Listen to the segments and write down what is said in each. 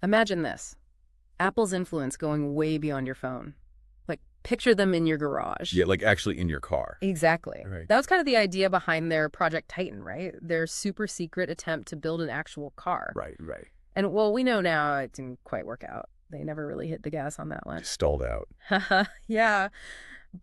Imagine this. Apple's influence going way beyond your phone. Like, picture them in your garage. Yeah, like actually in your car. Exactly. Right. That was kind of the idea behind their Project Titan, right? Their super secret attempt to build an actual car. Right, right. And, well, we know now it didn't quite work out. They never really hit the gas on that one. Just stalled out. Yeah.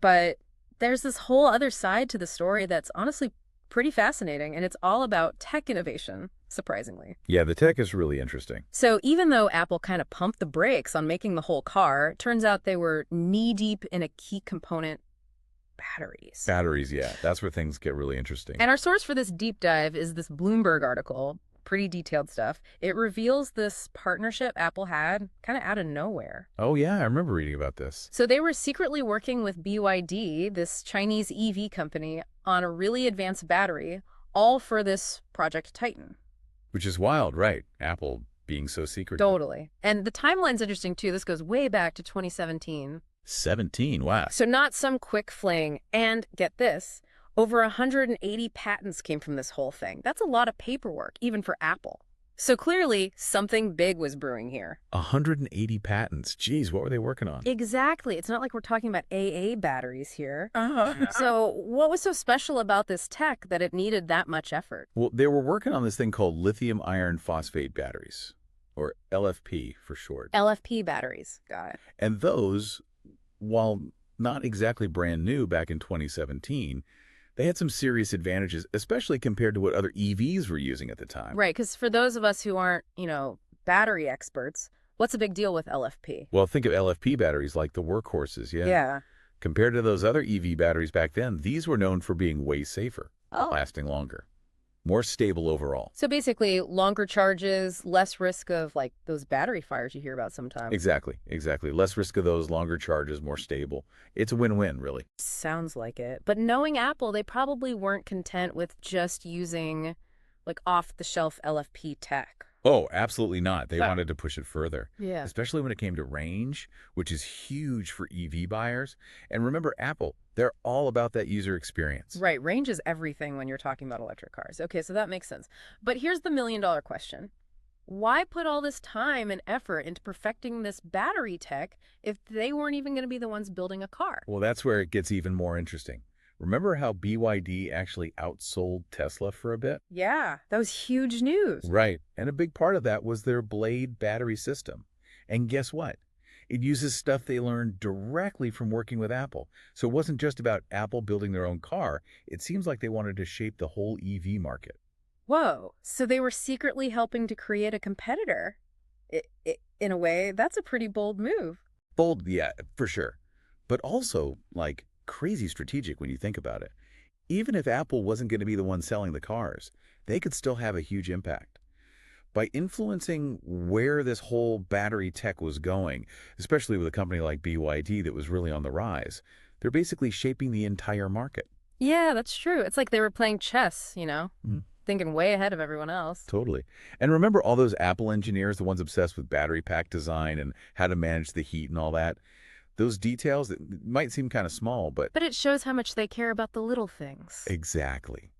But there's this whole other side to the story that's honestly pretty fascinating, and it's all about tech innovation, surprisingly. Yeah, the tech is really interesting. So even though Apple kind of pumped the brakes on making the whole car, it turns out they were knee-deep in a key component: batteries. Batteries, yeah. That's where things get really interesting. And our source for this deep dive is this Bloomberg article, pretty detailed stuff. It reveals this partnership Apple had kind of out of nowhere. Oh, yeah, I remember reading about this. So they were secretly working with BYD, this Chinese EV company, on a really advanced battery, all for this Project Titan. Which is wild, right? Apple being so secretive. Totally. And the timeline's interesting, too. This goes way back to 2017. 17, wow. So not some quick fling. And get this, over 180 patents came from this whole thing. That's a lot of paperwork, even for Apple. So clearly, something big was brewing here. 180 patents. Geez, what were they working on? Exactly. It's not like we're talking about AA batteries here. Uh-huh. So what was so special about this tech that it needed that much effort? Well, they were working on this thing called lithium iron phosphate batteries, or LFP for short. LFP batteries. Got it. And those, while not exactly brand new back in 2017, they had some serious advantages, especially compared to what other EVs were using at the time. Right, because for those of us who aren't, battery experts, what's a big deal with LFP? Well, think of LFP batteries like the workhorses, yeah. Yeah. Compared to those other EV batteries back then, these were known for being way safer, lasting longer, more stable overall. So basically, longer charges, less risk of, like, those battery fires you hear about sometimes. Exactly, exactly. Less risk of those, longer charges, more stable. It's a win-win, really. Sounds like it. But knowing Apple, they probably weren't content with just using, like, off-the-shelf LFP tech. Oh, absolutely not. They wanted to push it further. Yeah. Especially when it came to range, which is huge for EV buyers. And remember, Apple, they're all about that user experience. Right. Range is everything when you're talking about electric cars. Okay, so that makes sense. But here's the million-dollar question. Why put all this time and effort into perfecting this battery tech if they weren't even going to be the ones building a car? Well, that's where it gets even more interesting. Remember how BYD actually outsold Tesla for a bit? Yeah, that was huge news. Right. And a big part of that was their Blade battery system. And guess what? It uses stuff they learned directly from working with Apple. So it wasn't just about Apple building their own car. It seems like they wanted to shape the whole EV market. Whoa, so they were secretly helping to create a competitor. In a way, that's a pretty bold move. Bold, yeah, for sure. But also, like, crazy strategic when you think about it. Even if Apple wasn't going to be the one selling the cars, they could still have a huge impact. By influencing where this whole battery tech was going, especially with a company like BYD that was really on the rise, they're basically shaping the entire market. Yeah, that's true. It's like they were playing chess, thinking way ahead of everyone else. Totally. And remember all those Apple engineers, the ones obsessed with battery pack design and how to manage the heat and all that? Those details that might seem kind of small, but... But it shows how much they care about the little things. Exactly.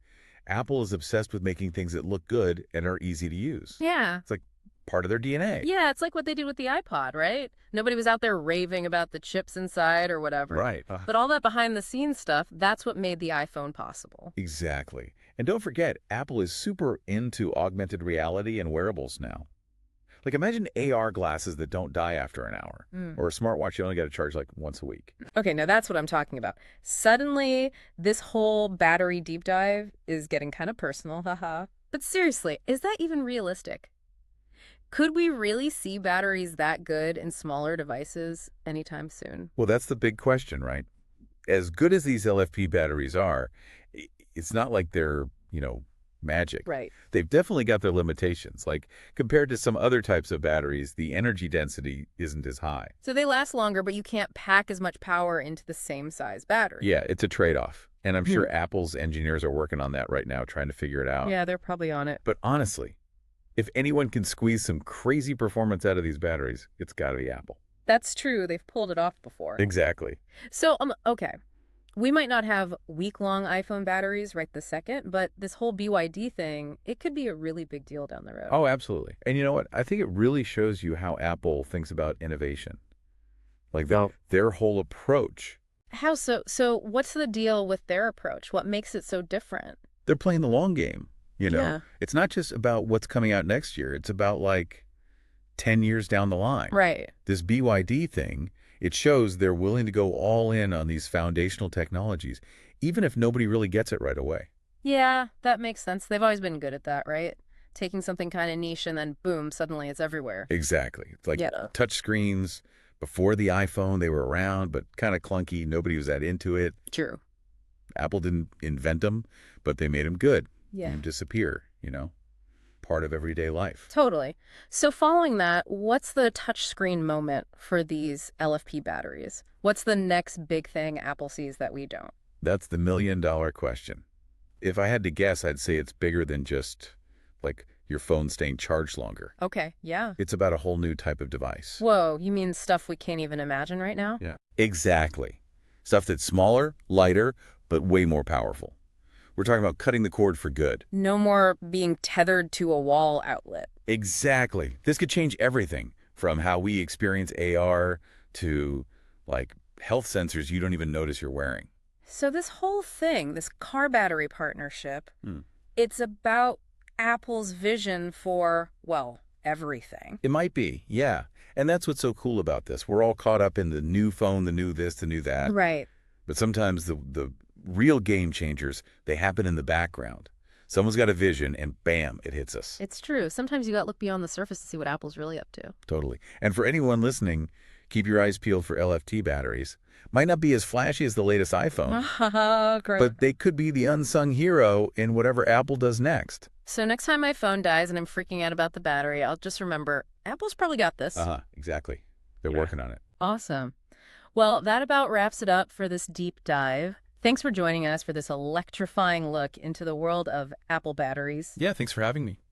Apple is obsessed with making things that look good and are easy to use. Yeah. It's like part of their DNA. Yeah, it's like what they did with the iPod, right? Nobody was out there raving about the chips inside or whatever. Right. But all that behind-the-scenes stuff, that's what made the iPhone possible. Exactly. And don't forget, Apple is super into augmented reality and wearables now. Like, imagine AR glasses that don't die after an hour, or a smartwatch you only got to charge like once a week. Okay, now that's what I'm talking about. Suddenly, this whole battery deep dive is getting kind of personal, haha. But seriously, is that even realistic? Could we really see batteries that good in smaller devices anytime soon? Well, that's the big question, right? As good as these LFP batteries are, it's not like they're, magic. Right. They've definitely got their limitations. Like, compared to some other types of batteries, the energy density isn't as high. So they last longer, but you can't pack as much power into the same size battery. Yeah, it's a trade-off. And I'm sure Apple's engineers are working on that right now, trying to figure it out. Yeah, they're probably on it. But honestly, if anyone can squeeze some crazy performance out of these batteries, it's got to be Apple. That's true. They've pulled it off before. Exactly. So, okay. We might not have week-long iPhone batteries right this second, but this whole BYD thing, it could be a really big deal down the road. Oh, absolutely. And you know what? I think it really shows you how Apple thinks about innovation. Like Well, their whole approach. how so? So what's the deal with their approach? What makes it so different? They're playing the long game, you know? Yeah. It's not just about what's coming out next year. It's about like 10 years down the line. Right. This BYD thing, it shows they're willing to go all in on these foundational technologies, even if nobody really gets it right away. Yeah, that makes sense. They've always been good at that, right? Taking something kind of niche and then boom, suddenly it's everywhere. Exactly. It's like Yeah. touch screens. Before the iPhone, they were around, but kind of clunky. Nobody was that into it. True. Apple didn't invent them, but they made them good. Made Yeah. them disappear, part of everyday life. Totally. So following that, what's the touchscreen moment for these LFP batteries? What's the next big thing Apple sees that we don't? That's the million-dollar question. If I had to guess, I'd say it's bigger than just like your phone staying charged longer. Okay, yeah. It's about a whole new type of device. Whoa, you mean stuff we can't even imagine right now? Yeah. Exactly. Stuff that's smaller, lighter, but way more powerful. We're talking about cutting the cord for good. No more being tethered to a wall outlet. Exactly. This could change everything from how we experience AR to like health sensors you don't even notice you're wearing. So this whole thing, this car battery partnership, Hmm. it's about Apple's vision for, well, everything. It might be, yeah. And that's what's so cool about this. We're all caught up in the new phone, the new this, the new that. Right. But sometimes the real game changers, they happen in the background. Someone's got a vision and bam, it hits us. It's true. Sometimes you got to look beyond the surface to see what Apple's really up to. Totally. And for anyone listening, keep your eyes peeled for LFT batteries. Might not be as flashy as the latest iPhone, Great. but they could be the unsung hero in whatever Apple does next. So next time my phone dies and I'm freaking out about the battery, I'll just remember, Apple's probably got this. Uh-huh, exactly. They're working on it. Awesome. Well, that about wraps it up for this deep dive. Thanks for joining us for this electrifying look into the world of Apple batteries. Yeah, thanks for having me.